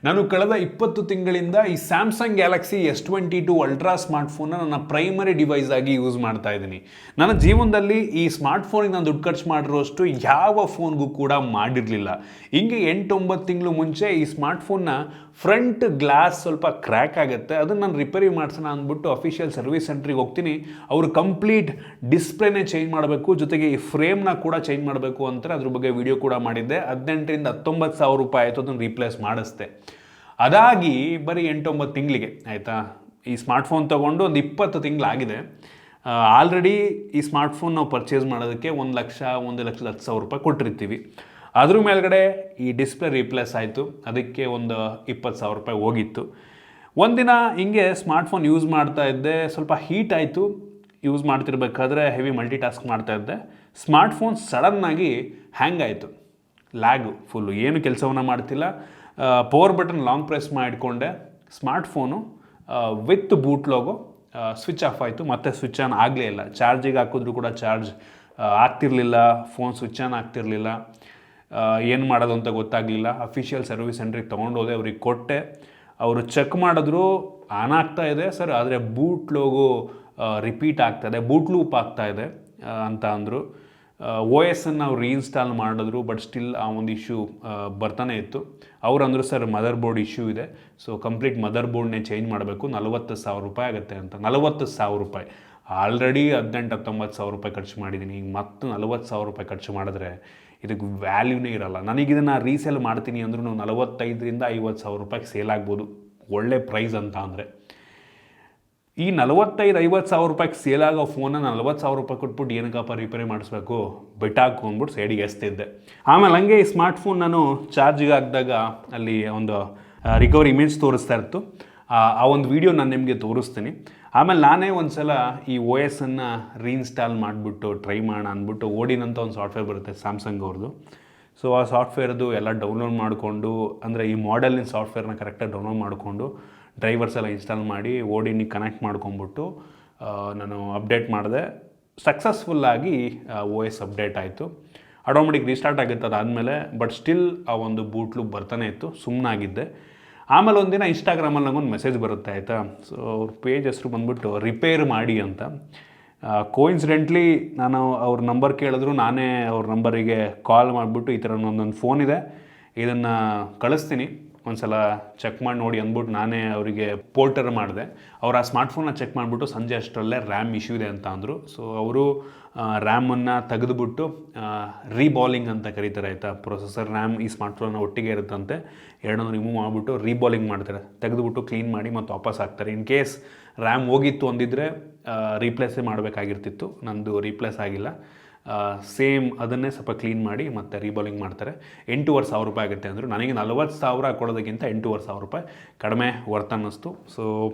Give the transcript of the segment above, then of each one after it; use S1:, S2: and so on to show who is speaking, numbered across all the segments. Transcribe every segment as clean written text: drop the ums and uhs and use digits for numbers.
S1: ನಾನು ಕಳೆದ 20 ತಿಂಗಳಿಂದ ಈ ಸ್ಯಾಮ್ಸಂಗ್ ಗ್ಯಾಲಕ್ಸಿ S22 ಅಲ್ಟ್ರಾ ಸ್ಮಾರ್ಟ್ಫೋನ್ನ ನನ್ನ ಪ್ರೈಮರಿ ಡಿವೈಸ್ ಆಗಿ ಯೂಸ್ ಮಾಡ್ತಾ ಇದ್ದೀನಿ. ನನ್ನ ಜೀವನದಲ್ಲಿ ಈ ಸ್ಮಾರ್ಟ್ಫೋನಿಗೆ ನಾನು ದುಡ್ಡು ಖರ್ಚು ಮಾಡಿರೋಷ್ಟು ಯಾವ ಫೋನ್ಗೂ ಕೂಡ ಮಾಡಿರಲಿಲ್ಲ. ಹಿಂಗೆ 8-9 ತಿಂಗಳು ಮುಂಚೆ ಈ ಸ್ಮಾರ್ಟ್ಫೋನ್ನ ಫ್ರಂಟ್ ಗ್ಲಾಸ್ ಸ್ವಲ್ಪ ಕ್ರ್ಯಾಕ್ ಆಗುತ್ತೆ, ಅದನ್ನು ನಾನು ರಿಪೇರಿ ಮಾಡಿಸೋಣ ಅಂದ್ಬಿಟ್ಟು ಅಫಿಷಿಯಲ್ ಸರ್ವಿಸ್ ಸೆಂಟ್ರಿಗೆ ಹೋಗ್ತೀನಿ. ಅವರು ಕಂಪ್ಲೀಟ್ ಡಿಸ್ಪ್ಲೇನೇ ಚೇಂಜ್ ಮಾಡಬೇಕು, ಜೊತೆಗೆ ಈ ಫ್ರೇಮ್ನ ಕೂಡ ಚೇಂಜ್ ಮಾಡಬೇಕು ಅಂತಾರೆ. ಅದ್ರ ಬಗ್ಗೆ ವಿಡಿಯೋ ಕೂಡ ಮಾಡಿದ್ದೆ. 18,000-19,000 ರೂಪಾಯಿ ಆಯಿತು ಅದನ್ನು ರೀಪ್ಲೇಸ್ ಮಾಡಿಸ್ದೆ. ಅದಾಗಿ ಬರೀ 8-9 ತಿಂಗಳಿಗೆ ಆಯಿತಾ, ಈ ಸ್ಮಾರ್ಟ್ಫೋನ್ ತೊಗೊಂಡು ಒಂದು 20 ತಿಂಗಳಾಗಿದೆ. ಆಲ್ರೆಡಿ ಈ ಸ್ಮಾರ್ಟ್ಫೋನ್ ನಾವು ಪರ್ಚೇಸ್ ಮಾಡೋದಕ್ಕೆ 1,10,000 ರೂಪಾಯಿ ಕೊಟ್ಟಿರ್ತೀವಿ. ಅದ್ರ ಮೇಲ್ಗಡೆ ಈ ಡಿಸ್ಪ್ಲೇ ರೀಪ್ಲೇಸ್ ಆಯಿತು, ಅದಕ್ಕೆ ಒಂದು 20,000 ರೂಪಾಯಿ ಹೋಗಿತ್ತು. ಒಂದಿನ ಹಿಂಗೆ ಸ್ಮಾರ್ಟ್ಫೋನ್ ಯೂಸ್ ಮಾಡ್ತಾ ಇದ್ದೆ, ಸ್ವಲ್ಪ ಹೀಟ್ ಆಯಿತು. ಯೂಸ್ ಮಾಡ್ತಿರ್ಬೇಕಾದ್ರೆ ಹೆವಿ ಮಲ್ಟಿ ಟಾಸ್ಕ್ ಮಾಡ್ತಾ ಇದ್ದೆ. ಸ್ಮಾರ್ಟ್ಫೋನ್ ಸಡನ್ನಾಗಿ ಹ್ಯಾಂಗ್ ಆಯಿತು, ಲ್ಯಾಗು ಫುಲ್ಲು, ಏನು ಕೆಲಸವನ್ನು ಮಾಡ್ತಿಲ್ಲ. ಪವರ್ ಬಟನ್ ಲಾಂಗ್ ಪ್ರೆಸ್ ಮಾಡಿಕೊಂಡೆ, smartphone with boot logo switch off ಆಯಿತು. ಮತ್ತೆ ಸ್ವಿಚ್ ಆನ್ ಆಗಲೇ ಇಲ್ಲ. ಚಾರ್ಜಿಗೆ ಹಾಕಿದ್ರು ಕೂಡ ಚಾರ್ಜ್ ಆಗ್ತಿರ್ಲಿಲ್ಲ, ಫೋನ್ ಸ್ವಿಚ್ ಆನ್ ಆಗ್ತಿರ್ಲಿಲ್ಲ. ಏನು ಮಾಡೋದು ಅಂತ ಗೊತ್ತಾಗಲಿಲ್ಲ. ಅಫಿಷಿಯಲ್ ಸರ್ವಿಸ್ ಸೆಂಟ್ರಿಗೆ ತೊಗೊಂಡೋದೆ, ಅವ್ರಿಗೆ ಕೊಟ್ಟೆ. ಅವರು ಚೆಕ್ ಮಾಡಿದ್ರು, ಆನ್ ಆಗ್ತಾ ಇದೆ ಸರ್, ಆದರೆ ಬೂಟ್ ಲೋಗೋ ರಿಪೀಟ್ ಆಗ್ತಾಯಿದೆ, ಬೂಟ್ ಲೂಪ್ ಆಗ್ತಾಯಿದೆ ಅಂತ ಅಂದರು. OS ಅನ್ನು ನಾವು ರೀಇನ್ಸ್ಟಾಲ್ ಮಾಡಿದ್ರು, ಬಟ್ ಸ್ಟಿಲ್ ಆ ಒಂದು ಇಶ್ಯೂ ಬರ್ತಾನೆ ಇತ್ತು. ಅವ್ರು ಅಂದರು ಸರ್ ಮದರ್ ಬೋರ್ಡ್ ಇಶ್ಯೂ ಇದೆ, ಸೊ ಕಂಪ್ಲೀಟ್ ಮದರ್ ಬೋರ್ಡ್ನೇ ಚೇಂಜ್ ಮಾಡಬೇಕು, 40,000 ರೂಪಾಯಿ ಆಗುತ್ತೆ ಅಂತ. 40,000 ರೂಪಾಯಿ, ಆಲ್ರೆಡಿ 18-19,000 ರೂಪಾಯಿ ಖರ್ಚು ಮಾಡಿದ್ದೀನಿ. ಈಗ ಮತ್ತೆ 40,000 ರೂಪಾಯಿ ಖರ್ಚು ಮಾಡಿದ್ರೆ ಇದಕ್ಕೆ ವ್ಯಾಲ್ಯೂನೇ ಇರೋಲ್ಲ. ನನಗಿದನ್ನು ರೀಸೇಲ್ ಮಾಡ್ತೀನಿ ಅಂದ್ರೂ 45,000-50,000 ರೂಪಾಯಿಗೆ ಸೇಲ್ ಆಗ್ಬೋದು, ಒಳ್ಳೆ ಪ್ರೈಸ್ ಅಂತ ಅಂದರೆ. ಈ 45,000-50,000 ರೂಪಾಯಿಗೆ ಸೇಲ್ ಆಗೋ ಫೋನ 40,000 ರೂಪಾಯಿ ಕೊಟ್ಬಿಟ್ಟು ಏನಕ್ಕಪ್ಪ ರಿಪೇರಿ ಮಾಡಿಸ್ಬೇಕು, ಬಿಟ್ಟಾಕು ಅಂದ್ಬಿಟ್ಟು ಸೈಡಿಗೆ ಎಸ್ತಿದ್ದೆ. ಆಮೇಲೆ ಹಂಗೆ ಈ ಸ್ಮಾರ್ಟ್ಫೋನ್ ನಾನು ಚಾರ್ಜಿಗೆ ಹಾಕಿದಾಗ ಅಲ್ಲಿ ಒಂದು ರಿಕವರಿ ಇಮೇಜ್ ತೋರಿಸ್ತಾ ಇತ್ತು. ಆ ಒಂದು ವಿಡಿಯೋ ನಾನು ನಿಮಗೆ ತೋರಿಸ್ತೀನಿ. ಆಮೇಲೆ ನಾನೇ ಒಂದು ಸಲ ಈ OS ಅನ್ನು ರೀಇನ್ಸ್ಟಾಲ್ ಮಾಡಿಬಿಟ್ಟು ಟ್ರೈ ಮಾಡೋಣ ಅಂದ್ಬಿಟ್ಟು ಓಡಿನಂತ ಒಂದು ಸಾಫ್ಟ್ವೇರ್ ಬರುತ್ತೆ ಸ್ಯಾಮ್ಸಂಗ್ ಅವ್ರದ್ದು. ಸೊ ಆ ಸಾಫ್ಟ್ವೇರ್ದು ಎಲ್ಲ ಡೌನ್ಲೋಡ್ ಮಾಡಿಕೊಂಡು, ಅಂದರೆ ಈ ಮಾಡೆಲಿನ ಸಾಫ್ಟ್ವೇರ್ನ ಕರೆಕ್ಟಾಗಿ ಡೌನ್ಲೋಡ್ ಮಾಡಿಕೊಂಡು ಡ್ರೈವರ್ಸ್ ಎಲ್ಲ ಇನ್ಸ್ಟಾಲ್ ಮಾಡಿ ಓಡಿನಿಗೆ ಕನೆಕ್ಟ್ ಮಾಡ್ಕೊಂಬಿಟ್ಟು ನಾನು ಅಪ್ಡೇಟ್ ಮಾಡಿದೆ. ಸಕ್ಸಸ್ಫುಲ್ಲಾಗಿ OS ಅಪ್ಡೇಟ್ ಆಯಿತು. ಆಟೋಮೆಟಿಕ್ ರೀಸ್ಟಾರ್ಟ್ ಆಗುತ್ತೆ ಅದಾದಮೇಲೆ, ಬಟ್ ಸ್ಟಿಲ್ ಆ ಒಂದು ಬೂಟ್ ಲೂಪ್ ಬರ್ತಾನೆ ಇತ್ತು, ಸುಮ್ಮನಾಗಿದ್ದೆ. ಆಮೇಲೆ ಒಂದಿನ ಇನ್ಸ್ಟಾಗ್ರಾಮಲ್ಲಿ ನನಗೊಂದು ಮೆಸೇಜ್ ಬರುತ್ತೆ ಆಯಿತಾ. ಸೊ ಅವ್ರ ಪೇಜ್ ಹೆಸರು ಬಂದುಬಿಟ್ಟು ರಿಪೇರ್ ಮಾಡಿ ಅಂತ. ಕೋಇನ್ಸಿಡೆಂಟ್ಲಿ ನಾನು ಅವ್ರ ನಂಬರ್ ಕೇಳಿದ್ರು, ನಾನೇ ಅವ್ರ ನಂಬರಿಗೆ ಕಾಲ್ ಮಾಡಿಬಿಟ್ಟು ಈ ಥರ ಒಂದೊಂದು ಫೋನ್ ಇದೆ, ಇದನ್ನು ಕಳಿಸ್ತೀನಿ, ಒಂದು ಸಲ ಚೆಕ್ ಮಾಡಿ ನೋಡಿ ಅಂದ್ಬಿಟ್ಟು ನಾನೇ ಅವರಿಗೆ ಪೋರ್ಟರ್ ಮಾಡಿದೆ. ಅವ್ರು ಆ ಸ್ಮಾರ್ಟ್ಫೋನ್ನ ಚೆಕ್ ಮಾಡಿಬಿಟ್ಟು ಸಂಜೆ ಅಷ್ಟರಲ್ಲೇ ರ್ಯಾಮ್ ಇಶ್ಯೂ ಇದೆ ಅಂತ ಅಂದರು. ಸೊ ಅವರು ರ್ಯಾಮನ್ನು ತೆಗೆದುಬಿಟ್ಟು ರೀಬಾಲಿಂಗ್ ಅಂತ ಕರೀತಾರೆ ಆಯಿತಾ. ಪ್ರೊಸೆಸರ್ ರ್ಯಾಮ್ ಈ ಸ್ಮಾರ್ಟ್ಫೋನ್ನ ಒಟ್ಟಿಗೆ ಇರುತ್ತಂತೆ, ಎರಡನ್ನೂ ರಿಮೂವ್ ಮಾಡಿಬಿಟ್ಟು ರೀಬಾಲಿಂಗ್ ಮಾಡ್ತಾರೆ, ತೆಗೆದುಬಿಟ್ಟು ಕ್ಲೀನ್ ಮಾಡಿ ಮತ್ತು ವಾಪಸ್ ಹಾಕ್ತಾರೆ. ಇನ್ ಕೇಸ್ ರ್ಯಾಮ್ ಹೋಗಿತ್ತು ಅಂದಿದ್ರೆ ರೀಪ್ಲೇಸೇ ಮಾಡಬೇಕಾಗಿರ್ತಿತ್ತು. ನಂದು ರೀಪ್ಲೇಸ್ ಆಗಿಲ್ಲ, ಸೇಮ್ ಅದನ್ನೇ ಸ್ವಲ್ಪ ಕ್ಲೀನ್ ಮಾಡಿ ಮತ್ತು ರೀಬಾಲಿಂಗ್ ಮಾಡ್ತಾರೆ. 8,500 ರೂಪಾಯಿ ಆಗುತ್ತೆ ಅಂದರು. ನನಗೆ 40,000 ಕೊಡೋದಕ್ಕಿಂತ 8,500 ರೂಪಾಯಿ ಕಡಿಮೆ ವರ್ತ್ ಅನ್ನಿಸ್ತು. ಸೊ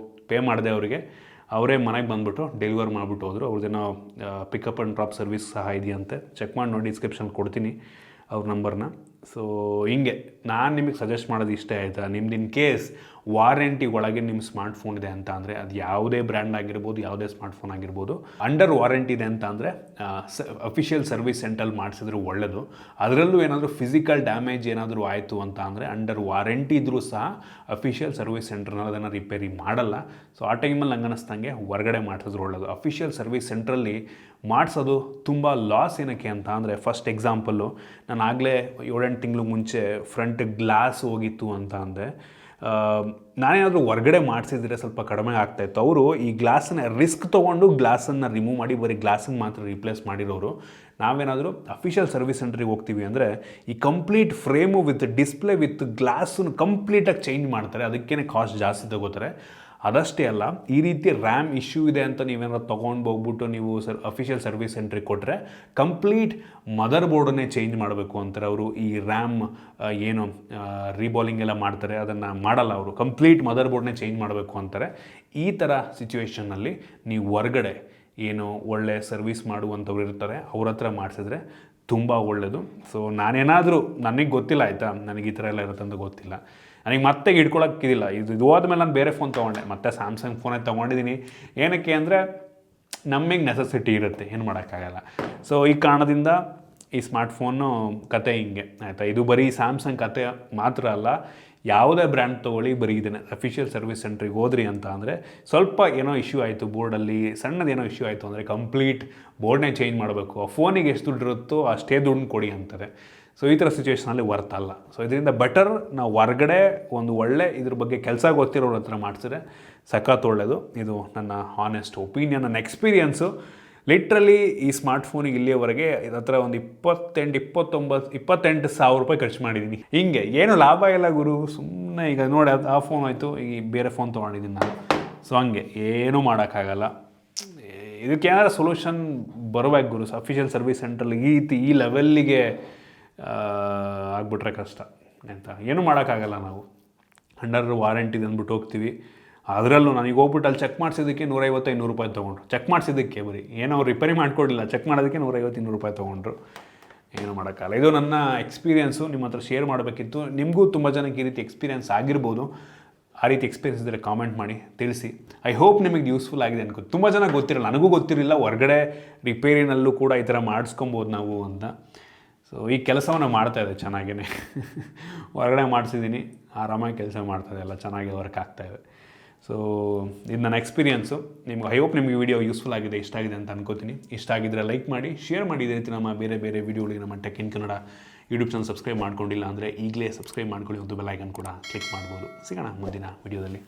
S1: ಪೇ ಮಾಡಿದೆ ಅವರಿಗೆ. ಅವರೇ ಮನೆಗೆ ಬಂದುಬಿಟ್ಟು ಡೆಲಿವರ್ ಮಾಡಿಬಿಟ್ಟು ಹೋದರು. ಅವ್ರದ್ದೇನೋ ಪಿಕಪ್ ಆ್ಯಂಡ್ ಡ್ರಾಪ್ ಸರ್ವಿಸ್ ಸಹ ಇದೆಯಂತೆ, ಚೆಕ್ ಮಾಡಿ ನೋಡಿ, ಡಿಸ್ಕ್ರಿಪ್ಷನ್ ಕೊಡ್ತೀನಿ ಅವ್ರ ನಂಬರ್ನ. ಸೊ ಹಿಂಗೆ ನಾನು ನಿಮಗೆ ಸಜೆಸ್ಟ್ ಮಾಡೋದು ಇಷ್ಟ ಆಯಿತಾ. ನಿಮ್ದು ಇನ್ ಕೇಸ್ ವಾರಂಟಿ ಒಳಗೆ ನಿಮ್ಮ ಸ್ಮಾರ್ಟ್ಫೋನ್ ಇದೆ ಅಂತ ಅಂದರೆ, ಅದು ಯಾವುದೇ ಬ್ರ್ಯಾಂಡ್ ಆಗಿರ್ಬೋದು, ಯಾವುದೇ ಸ್ಮಾರ್ಟ್ಫೋನ್ ಆಗಿರ್ಬೋದು, ಅಂಡರ್ ವಾರಂಟಿ ಇದೆ ಅಂತ ಅಂದರೆ ಅಫಿಷಿಯಲ್ ಸರ್ವಿಸ್ ಸೆಂಟ್ರಲ್ಲಿ ಮಾಡಿಸಿದ್ರೆ ಒಳ್ಳೆಯದು. ಅದರಲ್ಲೂ ಏನಾದರೂ ಫಿಸಿಕಲ್ ಡ್ಯಾಮೇಜ್ ಏನಾದರೂ ಆಯಿತು ಅಂತ ಅಂದರೆ ಅಂಡರ್ ವಾರಂಟಿ ಇದ್ದರೂ ಸಹ ಅಫಿಷಿಯಲ್ ಸರ್ವಿಸ್ ಸೆಂಟ್ರ್ನಲ್ಲಿ ಅದನ್ನು ರಿಪೇರಿ ಮಾಡಲ್ಲ. ಸೊ ಆ ಟೈಮಲ್ಲಿ ನಂಗೆ ಅನ್ನಿಸ್ದಂಗೆ ಹೊರಗಡೆ ಮಾಡಿಸಿದ್ರು ಒಳ್ಳೆಯದು. ಅಫಿಷಿಯಲ್ ಸರ್ವಿಸ್ ಸೆಂಟ್ರಲ್ಲಿ ಮಾಡಿಸೋದು ತುಂಬ ಲಾಸ್. ಏನಕ್ಕೆ ಅಂತ ಅಂದರೆ, ಫಸ್ಟ್ ಎಕ್ಸಾಂಪಲ್ಲು, ನಾನು ಆಗಲೇ 7-8 ತಿಂಗಳು ಮುಂಚೆ ಫ್ರಂಟ್ ಗ್ಲಾಸ್ ಹೋಗಿತ್ತು ಅಂತ ಅಂದೆ. ನಾನೇನಾದರೂ ಹೊರಗಡೆ ಮಾಡಿಸಿದ್ರೆ ಸ್ವಲ್ಪ ಕಡಿಮೆ ಆಗ್ತಾಯಿತ್ತು. ಅವರು ಈ ಗ್ಲಾಸನ್ನ ರಿಸ್ಕ್ ತೊಗೊಂಡು ಗ್ಲಾಸನ್ನು ರಿಮೂವ್ ಮಾಡಿ ಬರೀ ಗ್ಲಾಸನ್ನು ಮಾತ್ರ ರೀಪ್ಲೇಸ್ ಮಾಡಿರೋರು. ನಾವೇನಾದರೂ ಅಫಿಷಿಯಲ್ ಸರ್ವಿಸ್ ಸೆಂಟ್ರಿಗೆ ಹೋಗ್ತೀವಿ ಅಂದರೆ ಈ complete frame with display with ಗ್ಲಾಸನ್ನು ಕಂಪ್ಲೀಟಾಗಿ ಚೇಂಜ್ ಮಾಡ್ತಾರೆ, ಅದಕ್ಕೇ ಕಾಸ್ಟ್ ಜಾಸ್ತಿ ತಗೋತಾರೆ. ಅದಷ್ಟೇ ಅಲ್ಲ, ಈ ರೀತಿ ರ್ಯಾಮ್ ಇಶ್ಯೂ ಇದೆ ಅಂತ ನೀವೇನಾದ್ರು ತೊಗೊಂಡು ಹೋಗ್ಬಿಟ್ಟು ನೀವು ಅಫಿಷಿಯಲ್ ಸರ್ವಿಸ್ ಸೆಂಟ್ರಿಗೆ ಕೊಟ್ಟರೆ ಕಂಪ್ಲೀಟ್ ಮದರ್ ಬೋರ್ಡನ್ನೇ ಚೇಂಜ್ ಮಾಡಬೇಕು ಅಂತಾರೆ ಅವರು. ಈ ರ್ಯಾಮ್ ಏನು ರೀಬಾಲಿಂಗ್ ಎಲ್ಲ ಮಾಡ್ತಾರೆ ಅದನ್ನು ಮಾಡಲ್ಲ ಅವರು, ಕಂಪ್ಲೀಟ್ ಮದರ್ ಬೋರ್ಡ್ನೇ ಚೇಂಜ್ ಮಾಡಬೇಕು ಅಂತಾರೆ. ಈ ಥರ ಸಿಚುವೇಷನ್ನಲ್ಲಿ ನೀವು ಹೊರಗಡೆ ಏನು ಒಳ್ಳೆ ಸರ್ವಿಸ್ ಮಾಡುವಂಥವ್ರು ಇರ್ತಾರೆ, ಅವ್ರ ಹತ್ರ ಮಾಡಿಸಿದ್ರೆ ತುಂಬ ಒಳ್ಳೆಯದು. ಸೊ ನಾನೇನಾದರೂ, ನನಗೆ ಗೊತ್ತಿಲ್ಲ ಆಯಿತಾ, ನನಗೆ ಈ ಥರ ಎಲ್ಲ ಇರುತ್ತೆ ಅಂತ ಗೊತ್ತಿಲ್ಲ. ನನಗೆ ಮತ್ತೆ ಇಟ್ಕೊಳ್ಳೋಕ್ಕಿದಿಲ್ಲ. ಇದು ಹೋದ್ಮೇಲೆ ನಾನು ಬೇರೆ ಫೋನ್ ತೊಗೊಂಡೆ, ಮತ್ತೆ ಸ್ಯಾಮ್ಸಂಗ್ ಫೋನೇ ತೊಗೊಂಡಿದ್ದೀನಿ. ಏನಕ್ಕೆ ಅಂದರೆ ನಮಗೆ ನೆಸೆಸಿಟಿ ಇರುತ್ತೆ, ಏನು ಮಾಡೋಕ್ಕಾಗಲ್ಲ. ಸೊ ಈ ಕಾರಣದಿಂದ ಈ ಸ್ಮಾರ್ಟ್ಫೋನು ಕತೆ ಹಿಂಗೆ ಆಯಿತಾ. ಇದು ಬರೀ ಸ್ಯಾಮ್ಸಂಗ್ ಕತೆ ಮಾತ್ರ ಅಲ್ಲ, ಯಾವುದೇ ಬ್ರ್ಯಾಂಡ್ ತೊಗೊಳ್ಳಿ ಬರೀ ಇದನ್ನು ಅಫಿಷಿಯಲ್ ಸರ್ವಿಸ್ ಸೆಂಟ್ರಿಗೆ ಹೋದ್ರಿ ಅಂತ ಅಂದರೆ ಸ್ವಲ್ಪ ಏನೋ ಇಶ್ಯೂ ಆಯಿತು ಬೋರ್ಡಲ್ಲಿ, ಸಣ್ಣದೇನೋ ಇಶ್ಯೂ ಆಯಿತು ಅಂದರೆ ಕಂಪ್ಲೀಟ್ ಬೋರ್ಡ್ನೇ ಚೇಂಜ್ ಮಾಡಬೇಕು, ಆ ಫೋನಿಗೆ ಎಷ್ಟು ದುಡ್ಡು ಇರುತ್ತೋ ಅಷ್ಟೇ ದುಡ್ಡು ಕೊಡಿ ಅಂತಾರೆ. ಸೊ ಈ ಥರ ಸಿಚುವೇಷನಲ್ಲಿ ವರ್ತ್ ಅಲ್ಲ. ಸೊ ಇದರಿಂದ ಬೆಟರ್ ನಾವು ಹೊರ್ಗಡೆ ಒಂದು ಒಳ್ಳೆ ಇದ್ರ ಬಗ್ಗೆ ಕೆಲಸ ಗೊತ್ತಿರೋರ ಹತ್ರ ಮಾಡಿಸಿದ್ರೆ ಸಖತ್ ಒಳ್ಳೆಯದು. ಇದು ನನ್ನ ಹಾನೆಸ್ಟ್ ಒಪಿನಿಯನ್, ನನ್ನ ಎಕ್ಸ್ಪೀರಿಯನ್ಸು. ಲಿಟ್ರಲಿ ಈ ಸ್ಮಾರ್ಟ್ಫೋನಿಗೆ ಇಲ್ಲಿಯವರೆಗೆ ಇದ್ರ ಹತ್ರ ಒಂದು 28,000 ರೂಪಾಯಿ ಖರ್ಚು ಮಾಡಿದ್ದೀನಿ. ಹಿಂಗೆ ಏನು ಲಾಭ ಇಲ್ಲ ಗುರು, ಸುಮ್ಮನೆ ಈಗ ನೋಡಿ ಆ ಫೋನ್ ಆಯಿತು, ಈಗ ಬೇರೆ ಫೋನ್ ತೊಗೊಂಡಿದ್ದೀನಿ ನಾನು. ಸೊ ಹಂಗೆ ಏನೂ ಮಾಡೋಕ್ಕಾಗಲ್ಲ. ಇದಕ್ಕೆ ಏನಾದ್ರು ಸೊಲ್ಯೂಷನ್ ಬರಬೇಕು ಗುರು. ಅಫಿಷಿಯಲ್ ಸರ್ವಿಸ್ ಸೆಂಟ್ರಲ್ಲಿ ಈ ಲೆವೆಲ್ಲಿಗೆ ಆಗ್ಬಿಟ್ರೆ ಕಷ್ಟ ಅಂತ. ಏನೂ ಮಾಡೋಕ್ಕಾಗಲ್ಲ. ನಾವು ಅಂಡರ್ ವಾರಂಟಿದು ಅಂದ್ಬಿಟ್ಟು ಹೋಗ್ತೀವಿ. ಅದರಲ್ಲೂ ನನಗೆ ಹೋಗ್ಬಿಟ್ಟು ಅಲ್ಲಿ ಚೆಕ್ ಮಾಡಿಸಿದ್ದಕ್ಕೆ 150-200 ರೂಪಾಯಿ ತೊಗೊಂಡ್ರು. ಚೆಕ್ ಮಾಡಿಸಿದ್ದಕ್ಕೆ ಬರೀ ಏನೋ ಅವ್ರು ರಿಪೇರಿ ಮಾಡಿಕೊಡಲಿಲ್ಲ, ಚೆಕ್ ಮಾಡೋದಕ್ಕೆ 150-200 ರೂಪಾಯಿ ತೊಗೊಂಡ್ರು. ಏನೂ ಮಾಡೋಕ್ಕಾಗಲ್ಲ. ಇದು ನನ್ನ ಎಕ್ಸ್ಪೀರಿಯೆನ್ಸು, ನಿಮ್ಮ ಹತ್ರ ಶೇರ್ ಮಾಡಬೇಕಿತ್ತು. ನಿಮಗೂ ತುಂಬ ಜನಕ್ಕೆ ಈ ರೀತಿ ಎಕ್ಸ್ಪೀರಿಯೆನ್ಸ್ ಆಗಿರ್ಬೋದು. ಆ ರೀತಿ ಎಕ್ಸ್ಪೀರಿಯೆನ್ಸ್ ಇದ್ದರೆ ಕಾಮೆಂಟ್ ಮಾಡಿ ತಿಳಿಸಿ. ಐ ಹೋಪ್ ನಿಮಗೆ ಯೂಸ್ಫುಲ್ ಆಗಿದೆ ಅನ್ಕೋ. ತುಂಬ ಜನ ಗೊತ್ತಿರಲ್ಲ, ನನಗೂ ಗೊತ್ತಿರಲಿಲ್ಲ ಹೊರಗಡೆ ರಿಪೇರಿನಲ್ಲೂ ಕೂಡ ಈ ಥರ ಮಾಡಿಸ್ಕೊಬೋದು ನಾವು ಅಂತ. ಸೊ ಈ ಕೆಲಸವನ್ನು ಮಾಡ್ತಾಯಿದ್ದೆ ಚೆನ್ನಾಗೇ. ಹೊರಗಡೆ ಮಾಡಿಸಿದ್ದೀನಿ, ಆರಾಮಾಗಿ ಕೆಲಸ ಮಾಡ್ತಾಯಿದೆ, ಎಲ್ಲ ಚೆನ್ನಾಗಿ ವರ್ಕ್ ಆಗ್ತಾಯಿದೆ. ಸೊ ಇದು ನನ್ನ ಎಕ್ಸ್ಪೀರಿಯೆನ್ಸು. ನಿಮ್ಗೆ ಐ ಹೋಪ್ ನಿಮಗೆ ವಿಡಿಯೋ ಯೂಸ್ಫುಲ್ ಆಗಿದೆ, ಇಷ್ಟ ಆಗಿದೆ ಅಂತ ಅನ್ಕೋತೀನಿ. ಇಷ್ಟ ಆಗಿದ್ದರೆ ಲೈಕ್ ಮಾಡಿ, ಶೇರ್ ಮಾಡಿ. ಇದೇ ರೀತಿ ನಮ್ಮ ಬೇರೆ ಬೇರೆ ವೀಡಿಯೋಗಳಿಗೆ ನಮ್ಮ tech in Kannada YouTube channel subscribe ಮಾಡ್ಕೊಂಡಿಲ್ಲ ಅಂದರೆ ಈಗಲೇ ಸಬ್ಸ್ಕ್ರೈಬ್ ಮಾಡ್ಕೊಳ್ಳಿ. ಒಂದು ಬೆಲ್ ಐಕನ್ ಕೂಡ ಕ್ಲಿಕ್ ಮಾಡ್ಬೋದು. ಸಿಗೋಣ ಮುಂದಿನ ವಿಡಿಯೋದಲ್ಲಿ.